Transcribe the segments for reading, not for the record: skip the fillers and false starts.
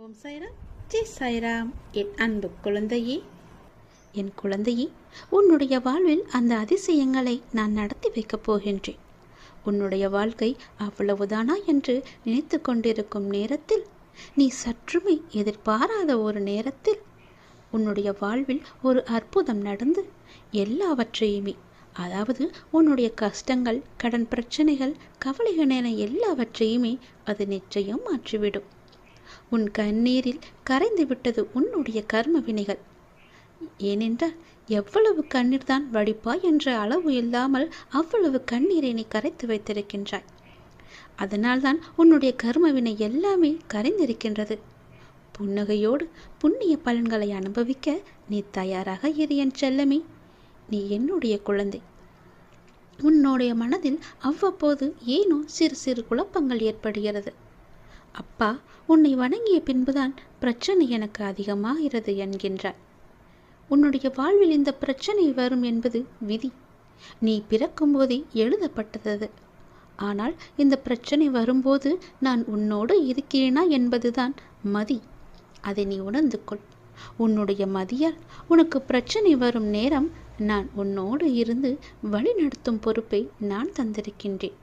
ஓம் சாய்ராம், ஜெய் சாய்ராம். என் அன்பு குழந்தையே, என் குழந்தையே, உன்னுடைய வாழ்வில் அந்த அதிசயங்களை நான் நடத்தி வைக்கப் போகின்றேன். உன்னுடைய வாழ்க்கை அவ்வளவுதானா என்று நினைத்து கொண்டிருக்கும் நேரத்தில், நீ சற்றுமே எதிர்பாராத ஒரு நேரத்தில் உன்னுடைய வாழ்வில் ஒரு அற்புதம் நடந்து எல்லாவற்றையுமே, அதாவது உன்னுடைய கஷ்டங்கள், கடன் பிரச்சனைகள், கவலைகள் என எல்லாவற்றையுமே அது நிச்சயம் மாற்றிவிடும். உன் கண்ணீரில் கரைந்து விட்டது உன்னுடைய கர்ம வினைகள். ஏனென்றால் எவ்வளவு கண்ணீர் தான் வடிப்பாய் என்ற அளவு இல்லாமல் அவ்வளவு கண்ணீரை நீ கரைத்து வைத்திருக்கின்றாய். அதனால்தான் உன்னுடைய கர்ம வினை எல்லாமே கரைந்திருக்கின்றது. புன்னகையோடு புண்ணிய பலன்களை அனுபவிக்க நீ தயாராக இரு என் செல்லமே. நீ என்னுடைய குழந்தை. உன்னுடைய மனதில் அவ்வப்போது ஏனோ சிறு சிறு குழப்பங்கள் ஏற்படுகிறது. அப்பா, உன்னை வணங்கிய பின்புதான் பிரச்சனை எனக்கு அதிகமாகிறது என்கின்றார். உன்னுடைய வாழ்வில் இந்த பிரச்சனை வரும் என்பது விதி. நீ பிறக்கும் போதே எழுதப்பட்டது. ஆனால் இந்த பிரச்சனை வரும்போது நான் உன்னோடு இருக்கிறேனா என்பதுதான் மதி. அதை நீ உணர்ந்து கொள். உன்னுடைய மதியால் உனக்கு பிரச்சனை வரும் நேரம் நான் உன்னோடு இருந்து வழி நடத்தும் பொறுப்பை நான் தந்திருக்கின்றேன்.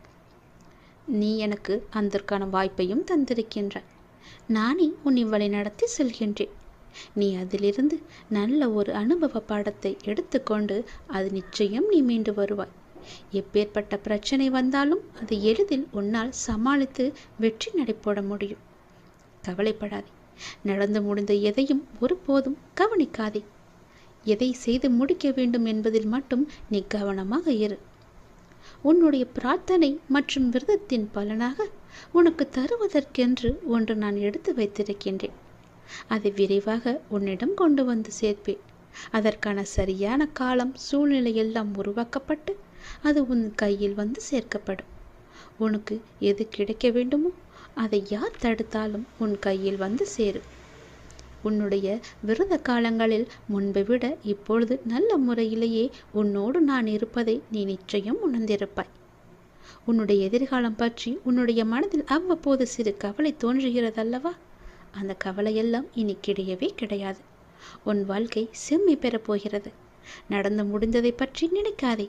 நீ எனக்கு அதற்கான வாய்ப்பையும் தந்திருக்கின்றாய். நானே உன்னை வழி நடத்தி செல்கின்றேன். நீ அதிலிருந்து நல்ல ஒரு அனுபவ பாடத்தை எடுத்துக்கொண்டு அது நிச்சயம் நீ மீண்டு வருவாய். எப்பேற்பட்ட பிரச்சனை வந்தாலும் அதை எளிதில் உன்னால் சமாளித்து வெற்றி நடைபோட முடியும். கவலைப்படாதே. நடந்து முடிந்த எதையும் ஒருபோதும் கவனிக்காதே. எதை செய்து முடிக்க வேண்டும் என்பதில் மட்டும் நீ கவனமாக இரு. உன்னுடைய பிரார்த்தனை மற்றும் விரதத்தின் பலனாக உனக்கு தருவதற்கென்று ஒன்று நான் எடுத்து வைத்திருக்கின்றேன். அதை விரைவாக உன்னிடம் கொண்டு வந்து சேர்ப்பேன். அதற்கான சரியான காலம், சூழ்நிலை எல்லாம் உருவாக்கப்பட்டு அது உன் கையில் வந்து சேர்க்கப்படும். உனக்கு எது கிடைக்க வேண்டுமோ அதை யார் தடுத்தாலும் உன் கையில் வந்து சேரும். உன்னுடைய விரத காலங்களில் முன்பை விட இப்பொழுது நல்ல முறையிலேயே உன்னோடு நான் இருப்பதை நீ நிச்சயம் உணர்ந்திருப்பாய். உன்னுடைய எதிர்காலம் பற்றி உன்னுடைய மனதில் அவ்வப்போது சிறு கவலை தோன்றுகிறதல்லவா? அந்த கவலையெல்லாம் இனி கிடையவே கிடையாது. உன் வாழ்க்கை செம்மை பெறப்போகிறது. நடந்து முடிந்ததை பற்றி நினைக்காதே.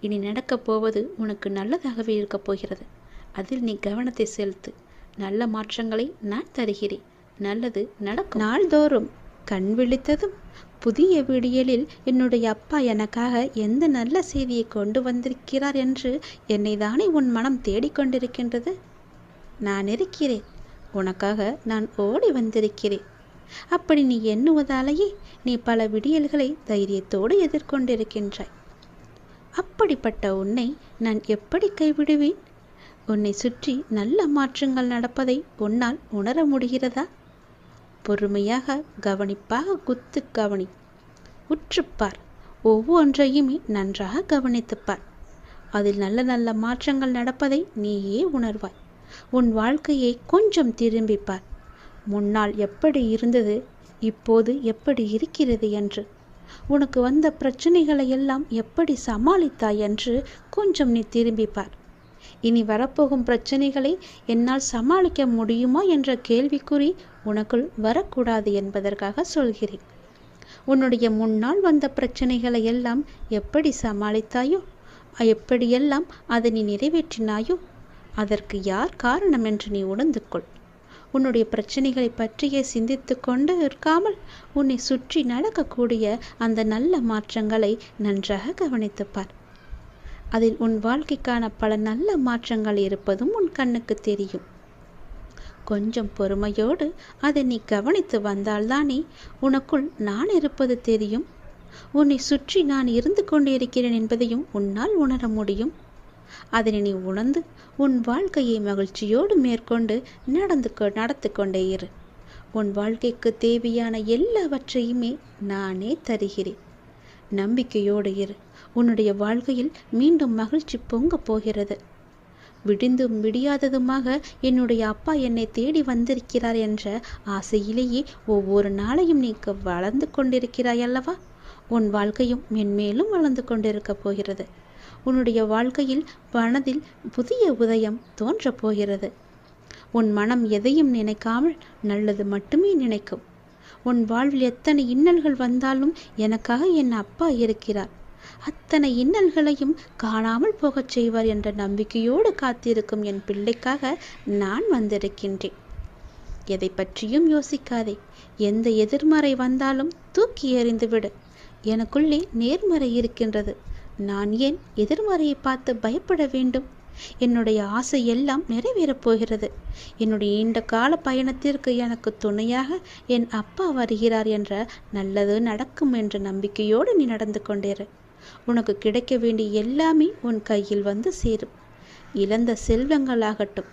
இனி நடக்கப் போவது உனக்கு நல்லதாகவே இருக்கப் போகிறது. அதில் நீ கவனத்தை செலுத்து. நல்ல மாற்றங்களை நான் தருகிறேன். நல்லது நடக்கும். நாள்தோறும் கண் விழித்ததும் புதிய விடியலில் என்னுடைய அப்பா எனக்காக எந்த நல்ல செய்தியை கொண்டு வந்திருக்கிறார் என்று என்னை தானே உன் மனம் தேடிக்கொண்டிருக்கின்றது. நான் இருக்கிறேன். உனக்காக நான் ஓடி வந்திருக்கிறேன். அப்படி நீ எண்ணுவதாலேயே நீ பல விடியல்களை தைரியத்தோடு எதிர்கொண்டிருக்கின்றாய். அப்படிப்பட்ட உன்னை நான் எப்படி கைவிடுவேன்? உன்னை சுற்றி நல்ல மாற்றங்கள் நடப்பதை உன்னால் உணர முடிகிறதா? பொறுமையாக, கவனிப்பாக குத்து கவனி. உற்றுப்பார். ஒவ்வொன்றையுமே நன்றாக கவனித்துப்பார். அதில் நல்ல நல்ல மாற்றங்கள் நடப்பதை நீயே உணர்வாய். உன் வாழ்க்கையை கொஞ்சம் திரும்பிப்பார். முன்னால் எப்படி இருந்தது, இப்போது எப்படி இருக்கிறது என்று, உனக்கு வந்த பிரச்சனைகளை எல்லாம் எப்படி சமாளித்தாய் என்று கொஞ்சம் நீ திரும்பிப்பார். இனி வரப்போகும் பிரச்சனைகளை என்னால் சமாளிக்க முடியுமா என்ற கேள்விக்குறி உனக்குள் வரக்கூடாது என்பதற்காக சொல்கிறேன். உன்னுடைய முன்னால் வந்த பிரச்சனைகளை எல்லாம் எப்படி சமாளித்தாயோ, எப்படியெல்லாம் அதை நீ நிறைவேற்றினாயோ, அதற்கு யார் காரணம் என்று நீ உணர்ந்து கொள். உன்னுடைய பிரச்சனைகளை பற்றியே சிந்தித்து கொண்டு இருக்காமல் உன்னை சுற்றி நடக்கக்கூடிய அந்த நல்ல மாற்றங்களை நன்றாக கவனித்துப்பார். அதில் உன் வாழ்க்கைக்கான பல நல்ல மாற்றங்கள் இருப்பதும் உன் கண்ணுக்கு தெரியும். கொஞ்சம் பொறுமையோடு அதை நீ கவனித்து வந்தால்தானே உனக்குள் நான் இருப்பது தெரியும். உன்னை சுற்றி நான் இருந்து கொண்டிருக்கிறேன் என்பதையும் உன்னால் உணர முடியும். அதனை நீ உணர்ந்து உன் வாழ்க்கையை மகிழ்ச்சியோடு மேற்கொண்டு நடத்து கொண்டே இரு. உன் வாழ்க்கைக்கு தேவையான எல்லாவற்றையுமே நானே தருகிறேன். நம்பிக்கையோடு இரு. உன்னுடைய வாழ்க்கையில் மீண்டும் மகிழ்ச்சி பொங்க போகிறது. விடிந்தும் விடியாததுமாக என்னுடைய அப்பா என்னை தேடி வந்திருக்கிறார் என்ற ஆசையிலேயே ஒவ்வொரு நாளையும் நீ வளர்ந்து கொண்டிருக்கிறாய் அல்லவா? உன் வாழ்க்கையும் மென்மேலும் வளர்ந்து கொண்டிருக்க போகிறது. உன்னுடைய வாழ்க்கையில் மனதில் புதிய உதயம் தோன்றப் போகிறது. உன் மனம் எதையும் நினைக்காமல் நல்லது மட்டுமே நினைக்கும். உன் வாழ்வில் எத்தனை இன்னல்கள் வந்தாலும் எனக்காக என் அப்பா இருக்கிறார், அத்தனை இன்னல்களையும் காணாமல் போகச் செய்வார் என்ற நம்பிக்கையோடு காத்திருக்கும் என் பிள்ளைக்காக நான் வந்திருக்கின்றேன். எதை பற்றியும் யோசிக்காதே. எந்த எதிர்மறை வந்தாலும் தூக்கி எறிந்துவிடு. எனக்குள்ளே நேர்மறை இருக்கின்றது. நான் ஏன் எதிர்மறையை பார்த்து பயப்பட வேண்டும்? என்னுடைய ஆசை எல்லாம் நிறைவேறப் போகிறது. என்னுடைய நீண்ட கால பயணத்திற்கு எனக்கு துணையாக என் அப்பா வருகிறார் என்ற நல்லது நடக்கும் என்ற நம்பிக்கையோடு நீ நடந்து கொண்டேரு. உனக்கு கிடைக்க வேண்டிய எல்லாமே உன் கையில் வந்து சேரும். இழந்த செல்வங்களாகட்டும்,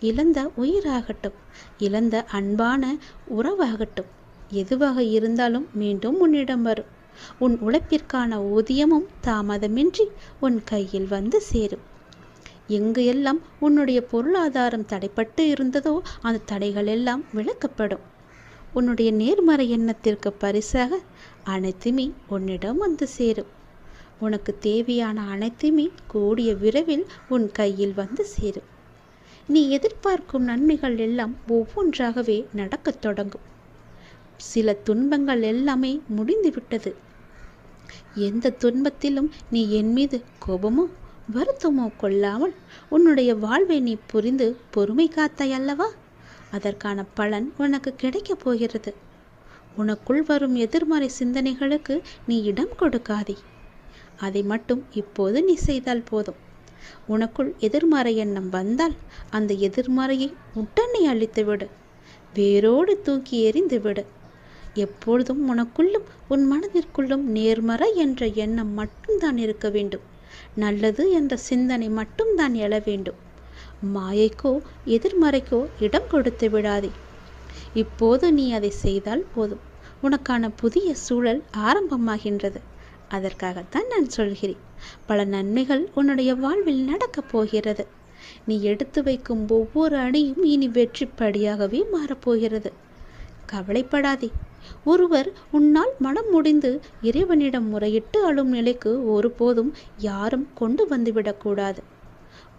இழந்த உயிராகட்டும், இழந்த அன்பான உறவாகட்டும், எதுவாக இருந்தாலும் மீண்டும் உன்னிடம் வரும். உன் உழைப்பிற்கான ஊதியமும் தாமதமின்றி உன் கையில் வந்து சேரும். எங்கு எல்லாம் உன்னுடைய பொருளாதாரம் தடைப்பட்டு இருந்ததோ அந்த தடைகள் எல்லாம் விலக்கப்படும். உன்னுடைய நேர்மறை எண்ணத்திற்கு பரிசாக அனைத்துமே உன்னிடம் வந்து சேரும். உனக்கு தேவையான அனைத்துமே கூடிய விரைவில் உன் கையில் வந்து சேரும். நீ எதிர்பார்க்கும் நன்மைகள் எல்லாம் ஒவ்வொன்றாகவே நடக்கத் தொடங்கும். சில துன்பங்கள் எல்லாமே முடிந்துவிட்டது. எந்த துன்பத்திலும் நீ என் மீது கோபமோ வருத்தமோ கொள்ளாமல் உன்னுடைய வாழ்வை நீ புரிந்து பொறுமை காத்தாய் அல்லவா? அதற்கான பலன் உனக்கு கிடைக்கப் போகிறது. உனக்குள் வரும் எதிர்மறை சிந்தனைகளுக்கு நீ இடம் கொடுக்காதே. அதை மட்டும் இப்போது நீ செய்தால் போதும். உனக்குள் எதிர்மறை எண்ணம் வந்தால் அந்த எதிர்மறையை உடனே அழித்துவிடு, வேரோடு தூக்கி எறிந்து விடு. எப்பொழுதும் உனக்குள்ளும் உன் மனதிற்குள்ளும் நேர்மறை என்ற எண்ணம் மட்டும்தான் இருக்க வேண்டும். நல்லது என்ற சிந்தனை மட்டும்தான் எழ வேண்டும். மாயைக்கோ எதிர்மறைக்கோ இடம் கொடுத்து விடாதே. இப்போது நீ அதை செய்தால் போதும். உனக்கான புதிய சூழல் ஆரம்பமாகின்றது. அதற்காகத்தான் நான் சொல்கிறேன். பல நன்மைகள் உன்னுடைய வாழ்வில் நடக்கப் போகிறது. நீ எடுத்து வைக்கும் ஒவ்வொரு அணியும் இனி வெற்றிப்படியாகவே மாறப்போகிறது. கவலைப்படாதே. ஒருவர் உன்னால் மனம் முடிந்து இறைவனிடம் முறையிட்டு அழும் நிலைக்கு ஒருபோதும் யாரும் கொண்டு வந்துவிடக்கூடாது.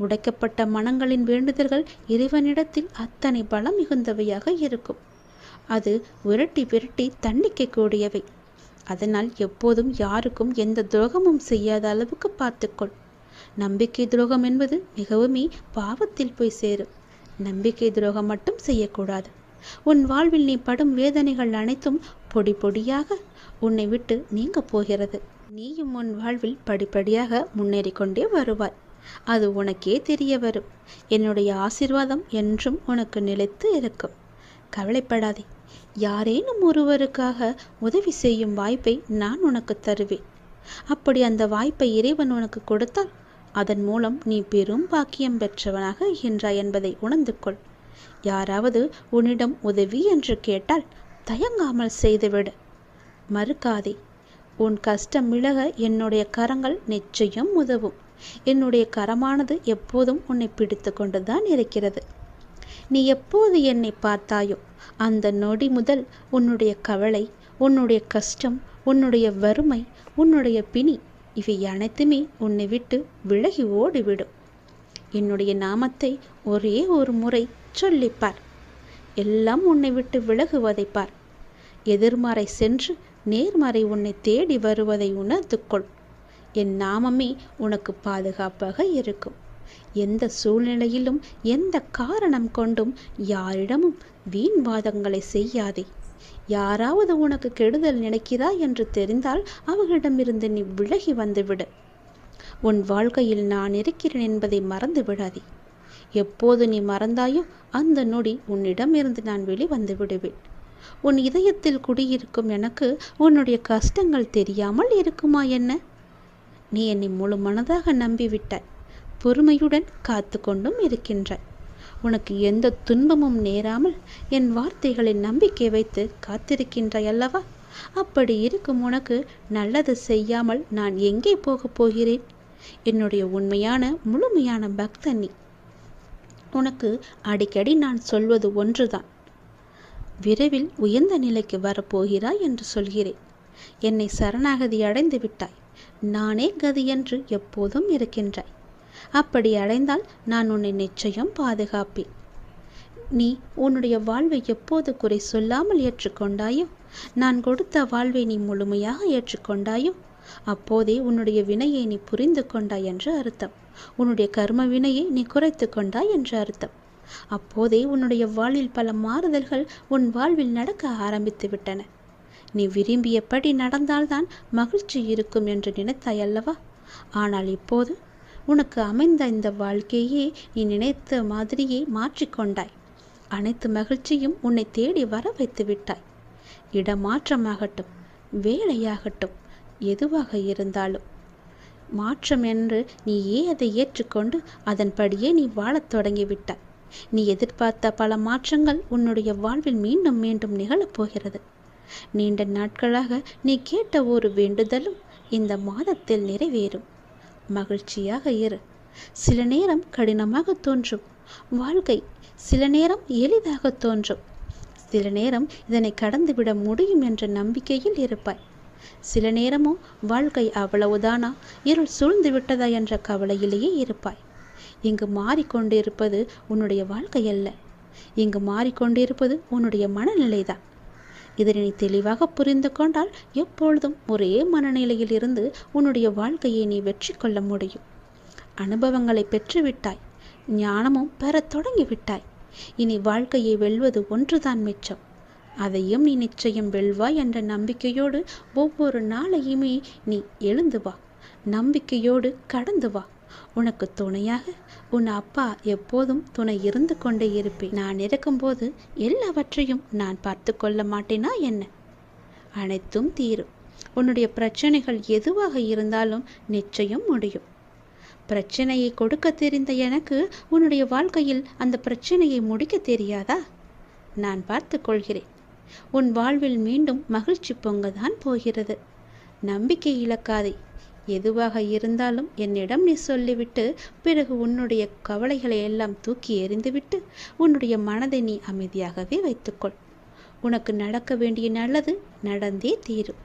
உடைக்கப்பட்ட மனங்களின் வேண்டுதல்கள் இறைவனிடத்தில் அத்தனை பலம் மிகுந்தவையாக இருக்கும். அது விரட்டி விரட்டி தண்டிக்கக்கூடியவை. அதனால் எப்போதும் யாருக்கும் எந்த துரோகமும் செய்யாத அளவுக்கு பார்த்துக்கொள். நம்பிக்கை துரோகம் என்பது மிகவுமே பாவத்தில் போய் சேரும். நம்பிக்கை துரோகம் மட்டும் செய்யக்கூடாது. உன் வாழ்வில் நீ படும் வேதனைகள் அனைத்தும் பொடி பொடியாக உன்னை விட்டு நீங்க போகிறது. நீயும் உன் வாழ்வில் படிப்படியாக முன்னேறி கொண்டே வருவாய். அது உனக்கே தெரிய வரும். என்னுடைய ஆசீர்வாதம் என்றும் உனக்கு நிலைத்து இருக்கும். கவலைப்படாதே. யாரேனும் ஒருவருக்காக உதவி செய்யும் வாய்ப்பை நான் உனக்கு தருவேன். அப்படி அந்த வாய்ப்பை இறைவன் உனக்கு கொடுத்தால் அதன் மூலம் நீ பெரும் பாக்கியம் பெற்றவனாக இருக்கின்றாய் என்பதை உணர்ந்து கொள். யாராவது உன்னிடம் உதவி என்று கேட்டால் தயங்காமல் செய்துவிடு. மறுக்காதே. உன் கஷ்டம் விலக என்னுடைய கரங்கள் நிச்சயம் உதவும். என்னுடைய கரமானது எப்போதும் உன்னை பிடித்து கொண்டுதான் இருக்கிறது. நீ எப்போது என்னை பார்த்தாயோ அந்த நொடி முதல் உன்னுடைய கவலை, உன்னுடைய கஷ்டம், உன்னுடைய வறுமை, உன்னுடைய பிணி இவை அனைத்துமே உன்னை விட்டு விலகி ஓடிவிடும். என்னுடைய நாமத்தை ஒரே ஒரு முறை சொல்லிப்பார். எல்லாம் உன்னை விட்டு விலகுவதை பார். எதிர்மறை சென்று நேர்மறை உன்னை தேடி வருவதை உணர்ந்து கொள். என் நாமமே உனக்கு பாதுகாப்பாக இருக்கும். எந்த சூழ்நிலையிலும் எந்த காரணம் கொண்டும் யாரிடமும் வீண் வாதங்களை செய்யாதே. யாராவது உனக்கு கெடுதல் நினைக்கிறாய் என்று தெரிந்தால் அவர்களிடமிருந்து நீ விலகி வந்துவிடு. உன் வாழ்க்கையில் நான் இருக்கிறேன் என்பதை மறந்து விடாதே. எப்போது நீ மறந்தாயோ அந்த நொடி உன்னிடமிருந்து நான் வெளிவந்து விடுவேன். உன் இதயத்தில் குடியிருக்கும் எனக்கு உன்னுடைய கஷ்டங்கள் தெரியாமல் இருக்குமா என்ன? நீ என்னை முழு மனதாக நம்பிவிட்டாய். பொறுமையுடன் காத்து கொண்டும் இருக்கின்றாய். உனக்கு எந்த துன்பமும் நேராமல் என் வார்த்தைகளில் நம்பிக்கை வைத்து காத்திருக்கின்றாய் அல்லவா? அப்படி இருக்கும் உனக்கு நல்லது செய்யாமல் நான் எங்கே போகப் போகிறேன்? என்னுடைய உண்மையான முழுமையான பக்தன் நீ. உனக்கு அடிக்கடி நான் சொல்வது ஒன்றுதான். விரைவில் உயர்ந்த நிலைக்கு வரப்போகிறாய் என்று சொல்கிறேன். என்னை சரணாகதி அடைந்து விட்டாய். நானே கதி என்று எப்போதும் இருக்கின்றாய். அப்படி அடைந்தால் நான் உன்னை நிச்சயம் பாதுகாப்பேன். நீ உன்னுடைய வாழ்வை எப்போது குறை சொல்லாமல் ஏற்றுக்கொண்டாயோ, நான் கொடுத்த வாழ்வை நீ முழுமையாக ஏற்றுக்கொண்டாயோ, அப்போதே உன்னுடைய வினையை நீ புரிந்து கொண்டாய் என்று அர்த்தம். உன்னுடைய கர்ம வினையை நீ குறைத்து கொண்டாய் என்று அர்த்தம். அப்போதே உன்னுடைய வாழ்வில் பல மாறுதல்கள் உன் வாழ்வில் நடக்க ஆரம்பித்து விட்டன. நீ விரும்பியபடி நடந்தால்தான் மகிழ்ச்சி இருக்கும் என்று நினைத்தாய் அல்லவா? ஆனால் இப்போது உனக்கு அமைந்த இந்த வாழ்க்கையே நீ நினைத்த மாதிரியே மாற்றிக்கொண்டாய். அனைத்து மகிழ்ச்சியும் உன்னை தேடி வர வைத்து விட்டாய். இடமாற்றமாகட்டும், வேலையாகட்டும், எதுவாக இருந்தாலும் மாற்றம் என்று நீயே அதை ஏற்றுக்கொண்டு அதன்படியே நீ வாழத் தொடங்கிவிட்டாய். நீ எதிர்பார்த்த பல மாற்றங்கள் உன்னுடைய வாழ்வில் மீண்டும் மீண்டும் நிகழப்போகிறது. நீண்ட நாட்களாக நீ கேட்ட ஒரு வேண்டுதலும் இந்த மாதத்தில் நிறைவேறும். மகிழ்ச்சியாக இரு. சில நேரம் கடினமாக தோன்றும் வாழ்க்கை, சில நேரம் எளிதாக தோன்றும். சில நேரம் இதனை கடந்துவிட முடியும் என்ற நம்பிக்கையில் இருப்பாய். சில நேரமோ வாழ்க்கை அவ்வளவுதானா, இருள் சூழ்ந்து விட்டதா என்ற கவலையிலேயே இருப்பாய். இங்கு மாறிக்கொண்டிருப்பது உன்னுடைய வாழ்க்கை அல்ல, இங்கு மாறிக்கொண்டிருப்பது உன்னுடைய மனநிலைதான். இதனை நீ தெளிவாக புரிந்து கொண்டால் எப்பொழுதும் ஒரே மனநிலையில் இருந்து உன்னுடைய வாழ்க்கையை நீ வெற்றி கொள்ள முடியும். அனுபவங்களை பெற்றுவிட்டாய், ஞானமும் பெறத் தொடங்கிவிட்டாய். இனி வாழ்க்கையை வெல்வது ஒன்றுதான் மிச்சம். அதையும் நீ நிச்சயம் வெல்வாய் என்ற நம்பிக்கையோடு ஒவ்வொரு நாளையுமே நீ எழுந்து வா. நம்பிக்கையோடு கடந்து வா. உனக்கு துணையாக உன் அப்பா எப்போதும் துணை இருந்து கொண்டே இருப்பேன். நான் இருக்கும்போது எல்லாவற்றையும் நான் பார்த்து கொள்ள மாட்டேனா என்ன? அனைத்தும் தீரும். உன்னுடைய பிரச்சனைகள் எதுவாக இருந்தாலும் நிச்சயம் முடியும். பிரச்சனையை கொடுக்க தெரிந்த எனக்கு உன்னுடைய வாழ்க்கையில் அந்த பிரச்சனையை முடிக்க தெரியாதா? நான் பார்த்து கொள்கிறேன். உன் வாழ்வில் மீண்டும் மகிழ்ச்சி பொங்கதான் போகிறது. நம்பிக்கை இழக்காதே. எதுவாக இருந்தாலும் என்னிடம் நீ சொல்லிவிட்டு பிறகு உன்னுடைய கவலைகளை எல்லாம் தூக்கி எறிந்துவிட்டு உன்னுடைய மனதை நீ அமைதியாகவே வைத்துக்கொள். உனக்கு நடக்க வேண்டிய நல்லது நடந்தே தீரும்.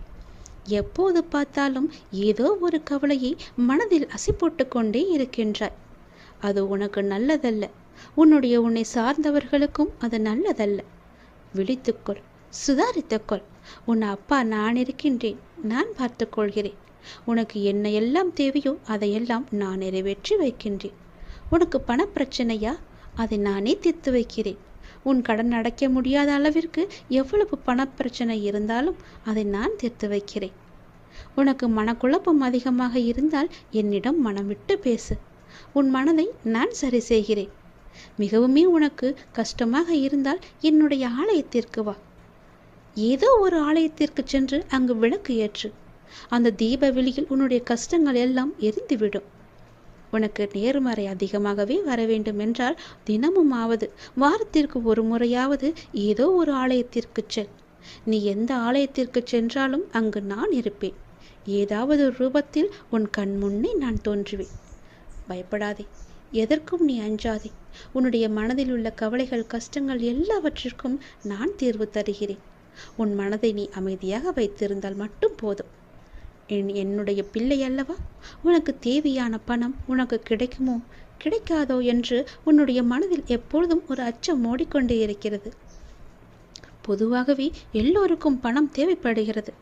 எப்போது பார்த்தாலும் ஏதோ ஒரு கவலையை மனதில் அசி போட்டு கொண்டே இருக்கின்றாய். அது உனக்கு நல்லதல்ல. உன்னை சார்ந்தவர்களுக்கும் அது நல்லதல்ல. விழித்துக்கொள், சுதாரித்துக்கொள். உன் அப்பா நான் இருக்கின்றேன். நான் பார்த்து கொள்கிறேன். உனக்கு என்ன எல்லாம் தேவையோ அதையெல்லாம் நான் நிறைவேற்றி வைக்கின்றேன். உனக்கு பணப்பிரச்சனையா? அதை நானே தீர்த்து வைக்கிறேன். உன் கடன் அடைக்க முடியாத அளவிற்கு எவ்வளவு பணப்பிரச்சனை இருந்தாலும் அதை நான் தீர்த்து வைக்கிறேன். உனக்கு மனக்குழப்பம் அதிகமாக இருந்தால் என்னிடம் மனம் விட்டு பேசு. உன் மனதை நான் சரி செய்கிறேன். மிகவுமே உனக்கு கஷ்டமாக இருந்தால் என்னுடைய ஆலயத்திற்கு வா. ஏதோ ஒரு ஆலயத்திற்கு சென்று அங்கு விளக்கு ஏற்று. அந்த தீப வெளியில் உன்னுடைய கஷ்டங்கள் எல்லாம் எரிந்துவிடும். உனக்கு நேர்மறை அதிகமாகவே வர வேண்டும் என்றால் தினமும் ஆவது, வாரத்திற்கு ஒரு முறையாவது ஏதோ ஒரு ஆலயத்திற்கு செல். நீ எந்த ஆலயத்திற்கு சென்றாலும் அங்கு நான் இருப்பேன். ஏதாவது ஒரு ரூபத்தில் உன் கண் முன்னே நான் தோன்றுவேன். பயப்படாதே, எதற்கும் நீ அஞ்சாதே. உன்னுடைய மனதில் உள்ள கவலைகள், கஷ்டங்கள் எல்லாவற்றிற்கும் நான் தீர்வு தருகிறேன். உன் மனதை நீ அமைதியாக வைத்திருந்தால் மட்டும் போதும். என்னுடைய பிள்ளை அல்லவா? உனக்கு தேவையான பணம் உனக்கு கிடைக்குமோ கிடைக்காதோ என்று உன்னுடைய மனதில் எப்பொழுதும் ஒரு அச்சம் ஓடிக்கொண்டே இருக்கிறது. பொதுவாகவே எல்லோருக்கும் பணம் தேவைப்படுகிறது.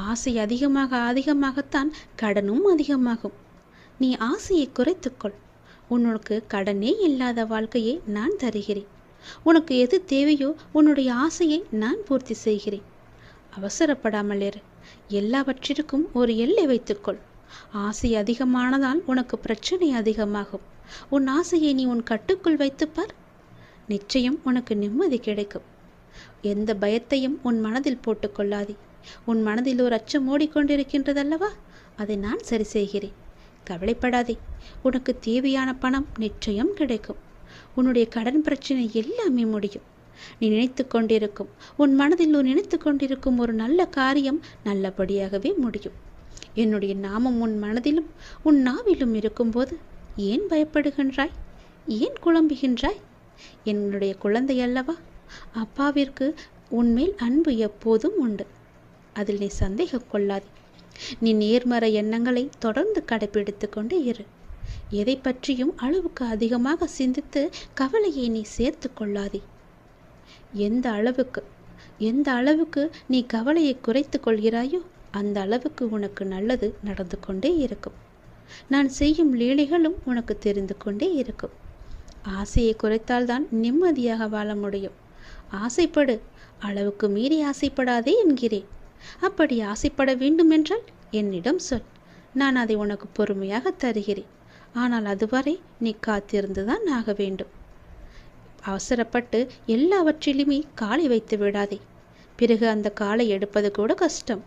ஆசை அதிகமாகத்தான் கடனும் அதிகமாகும். நீ ஆசையை குறைத்துக்கொள். உனக்கு கடனே இல்லாத வாழ்க்கையை நான் தருகிறேன். உனக்கு எது தேவையோ உன்னுடைய ஆசையை நான் பூர்த்தி செய்கிறேன். அவசரப்படாமல் இரு. எல்லாவற்றிற்கும் ஒரு எல்லை வைத்துக்கொள். ஆசை அதிகமானதால் உனக்கு பிரச்சனை அதிகமாகும். உன் ஆசையை நீ உன் கட்டுக்குள் வைத்துப்பார். நிச்சயம் உனக்கு நிம்மதி கிடைக்கும். எந்த பயத்தையும் உன் மனதில் போட்டுக்கொள்ளாதே. உன் மனதில் ஒரு அச்சம் ஓடிக்கொண்டிருக்கின்றதல்லவா, அதை நான் சரி செய்கிறேன். கவலைப்படாதே. உனக்கு தேவையான பணம் நிச்சயம் கிடைக்கும். உன்னுடைய கடன் பிரச்சனை எல்லாமே முடியும். நீ நினைத்து கொண்டிருக்கும், உன் மனதில் நினைத்து கொண்டிருக்கும் ஒரு நல்ல காரியம் நல்லபடியாகவே முடியும். என்னுடைய நாமம் உன் மனதிலும் உன் நாவிலும் இருக்கும்போது ஏன் பயப்படுகின்றாய்? ஏன் குழம்புகின்றாய்? என்னுடைய குழந்தை அல்லவா? அப்பாவிற்கு உன்மேல் அன்பு எப்போதும் உண்டு. அதில் நீ சந்தேகம் கொள்ளாதே. நீ நேர்மறை எண்ணங்களை தொடர்ந்து கடைபிடித்து கொண்டே இரு. எதை பற்றியும் அளவுக்கு அதிகமாக சிந்தித்து கவலையை நீ சேர்த்து கொள்ளாதே. எந்த அளவுக்கு நீ கவலையை குறைத்து கொள்கிறாயோ அந்த அளவுக்கு உனக்கு நல்லது நடந்து கொண்டே இருக்கும். நான் செய்யும் லீலைகளும் உனக்கு தெரிந்து கொண்டே இருக்கும். ஆசையை குறைத்தால்தான் நிம்மதியாக வாழ முடியும். ஆசைப்படு, அளவுக்கு மீறி ஆசைப்படாதே என்கிறேன். அப்படி ஆசைப்பட வேண்டுமென்றால் என்னிடம் சொல், நான் அதை உனக்கு பொறுமையாக தருகிறேன். ஆனால் அதுவரை நீ காத்திருந்துதான் ஆக வேண்டும். அவசரப்பட்டு எல்லாவற்றிலுமே காலை வைத்து விடாதே. பிறகு அந்த காலை எடுப்பது கூட கஷ்டம்.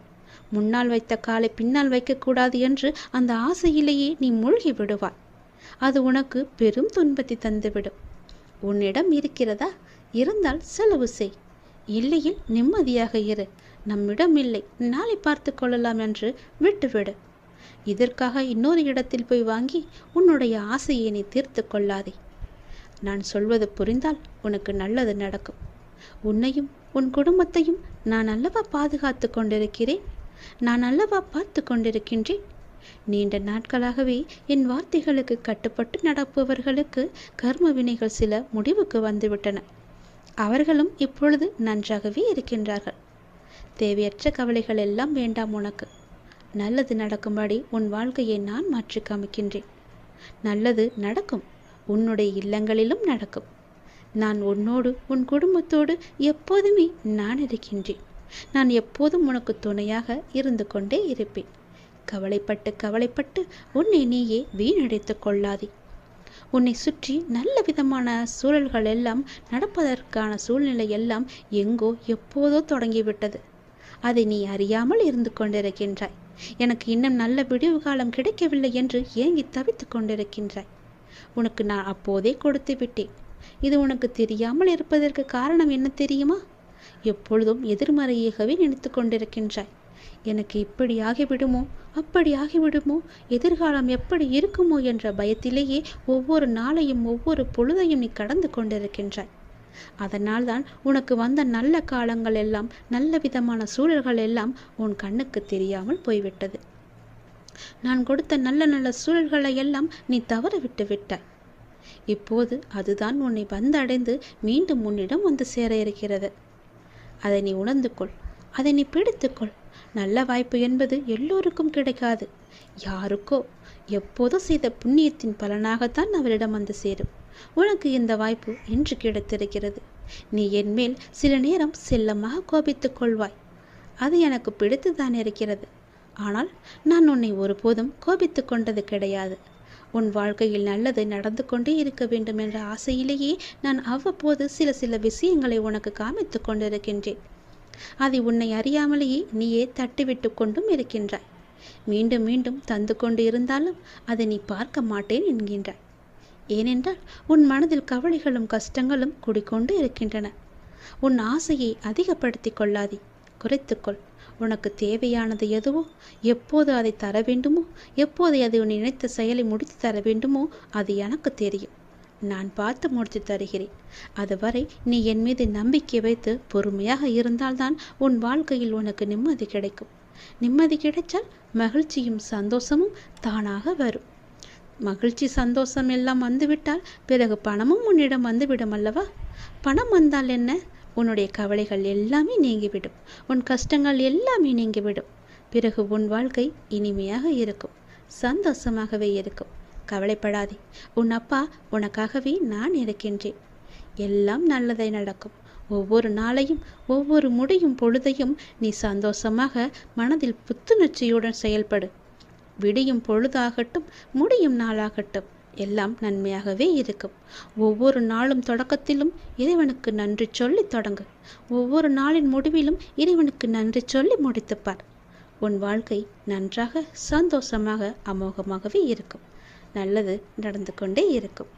முன்னால் வைத்த காலை பின்னால் வைக்கக்கூடாது என்று அந்த ஆசையிலேயே நீ மூழ்கி விடுவாய். அது உனக்கு பெரும் துன்பத்தை தந்துவிடும். உன்னிடம் இருக்கிறதா? இருந்தால் செலவு செய். இல்லையில் நிம்மதியாக இரு. நம்மிடம் இல்லை, நாளை பார்த்து கொள்ளலாம் என்று விட்டுவிடு. இதற்காக இன்னொரு இடத்தில் போய் வாங்கி உன்னுடைய ஆசையை நீ தீர்த்து கொள்ளாதே. நான் சொல்வது புரிந்தால் உனக்கு நல்லது நடக்கும். உன்னையும் உன் குடும்பத்தையும் நான் அல்லவா பாதுகாத்து கொண்டிருக்கிறேன், நான் அல்லவா பார்த்து கொண்டிருக்கின்றேன். நீண்ட நாட்களாகவே என் வார்த்தைகளுக்கு கட்டுப்பட்டு நடப்பவர்களுக்கு கர்ம வினைகள் சில முடிவுக்கு வந்துவிட்டன. அவர்களும் இப்பொழுது நன்றாகவே இருக்கின்றார்கள். தேவையற்ற கவலைகள் எல்லாம் வேண்டாம் உனக்கு. நல்லது நடக்கும்படி உன் வாழ்க்கையை நான் மாற்றி காமிக்கின்றேன். நல்லது நடக்கும். உன்னுடைய இல்லங்களிலும் நடக்கும். நான் உன்னோடு உன் குடும்பத்தோடு எப்போதுமே நான் இருக்கின்றேன். நான் எப்போதும் உனக்கு துணையாக இருந்து கொண்டே இருப்பேன். கவலைப்பட்டு உன்னை நீயே வீணடைத்து கொள்ளாதே. உன்னை சுற்றி நல்ல விதமான சூழல்கள் எல்லாம் நடப்பதற்கான சூழ்நிலை எல்லாம் எங்கோ எப்போதோ தொடங்கிவிட்டது. அதை நீ அறியாமல் இருந்து கொண்டிருக்கின்றாய். எனக்கு இன்னும் நல்ல விடிவு காலம் கிடைக்கவில்லை என்று ஏங்கி தவித்து கொண்டிருக்கின்றாய். உனக்கு நான் அப்போதே கொடுத்து விட்டேன். இது உனக்கு தெரியாமல் இருப்பதற்கு காரணம் என்ன தெரியுமா? எப்பொழுதும் எதிர்மறையாகவே நினைத்து கொண்டிருக்கின்றாய். எனக்கு இப்படி ஆகிவிடுமோ, அப்படி ஆகிவிடுமோ, எதிர்காலம் எப்படி இருக்குமோ என்ற பயத்திலேயே ஒவ்வொரு நாளையும் ஒவ்வொரு பொழுதையும் நீ கடந்து கொண்டிருக்கின்றாய். அதனால்தான் உனக்கு வந்த நல்ல காலங்கள் எல்லாம், நல்ல விதமான சூழல்கள் எல்லாம் உன் கண்ணுக்கு தெரியாமல் போய்விட்டது. நான் கொடுத்த நல்ல நல்ல சூழல்களை எல்லாம் நீ தவற விட்டு விட்டாய். இப்போது அதுதான் உன்னை வந்தடைந்து மீண்டும் உன்னிடம் வந்து சேர இருக்கிறது. அதை நீ உணர்ந்து கொள், அதை நீ பிடித்துக்கொள். நல்ல வாய்ப்பு என்பது எல்லோருக்கும் கிடைக்காது. யாருக்கோ எப்போதோ செய்த புண்ணியத்தின் பலனாகத்தான் அவரிடம் வந்து சேரும். உனக்கு இந்த வாய்ப்பு இன்று கிடைத்திருக்கிறது. நீ என் மேல் சில நேரம் செல்லமாக கோபித்துக் கொள்வாய். அது எனக்கு பிடித்துதான் இருக்கிறது. ஆனால் நான் உன்னை ஒருபோதும் கோபித்து கொண்டது கிடையாது. உன் வாழ்க்கையில் நல்லது நடந்து கொண்டே இருக்க வேண்டும் என்ற ஆசையிலேயே நான் அவ்வப்போது சில விஷயங்களை உனக்கு காமித்து கொண்டிருக்கின்றேன். அதை உன்னை அறியாமலேயே நீயே தட்டிவிட்டு கொண்டும் இருக்கின்றாய். மீண்டும் மீண்டும் தந்து கொண்டு இருந்தாலும் அதை நீ பார்க்க மாட்டேன் என்கின்றாய். ஏனென்றால் உன் மனதில் கவலைகளும் கஷ்டங்களும் குடிக்கொண்டு இருக்கின்றன. உன் ஆசையை அதிகப்படுத்தி கொள்ளாதே, குறைத்துக்கொள். உனக்கு தேவையானது எதுவோ, எப்போது அதை தர வேண்டுமோ, எப்போது அதை உன் நினைத்த செயலை முடித்து தர வேண்டுமோ அது எனக்கு தெரியும். நான் பார்த்து முடித்து தருகிறேன். அதுவரை நீ என் மீது நம்பிக்கை வைத்து பொறுமையாக இருந்தால்தான் உன் வாழ்க்கையில் உனக்கு நிம்மதி கிடைக்கும். நிம்மதி கிடைச்சால் மகிழ்ச்சியும் சந்தோஷமும் தானாக வரும். மகிழ்ச்சி சந்தோஷம் எல்லாம் வந்துவிட்டால் பிறகு பணமும் உன்னிடம் வந்துவிடும் அல்லவா? பணம் வந்தால் என்ன? உன்னுடைய கவலைகள் எல்லாமே நீங்கிவிடும். உன் கஷ்டங்கள் எல்லாமே நீங்கிவிடும். பிறகு உன் வாழ்க்கை இனிமையாக இருக்கும், சந்தோஷமாகவே இருக்கும். கவலைப்படாதே. உன் அப்பா உனக்காகவே நான் இருக்கின்றேன். எல்லாம் நல்லதை நடக்கும். ஒவ்வொரு நாளையும் ஒவ்வொரு முடியும் பொழுதையும் நீ சந்தோஷமாக மனதில் புத்துணர்ச்சியுடன் செயல்படு. விடியும் பொழுதாகட்டும், முடியும் நாளாகட்டும், எல்லாம் நன்மையாகவே இருக்கும். ஒவ்வொரு நாளும் தொடக்கத்திலும் இறைவனுக்கு நன்றி சொல்லி தொடங்கு. ஒவ்வொரு நாளின் முடிவிலும் இறைவனுக்கு நன்றி சொல்லி முடித்துப்பார். உன் வாழ்க்கை நன்றாக சந்தோஷமாக அமோகமாகவே இருக்கும். நல்லது நடந்து கொண்டே இருக்கும்.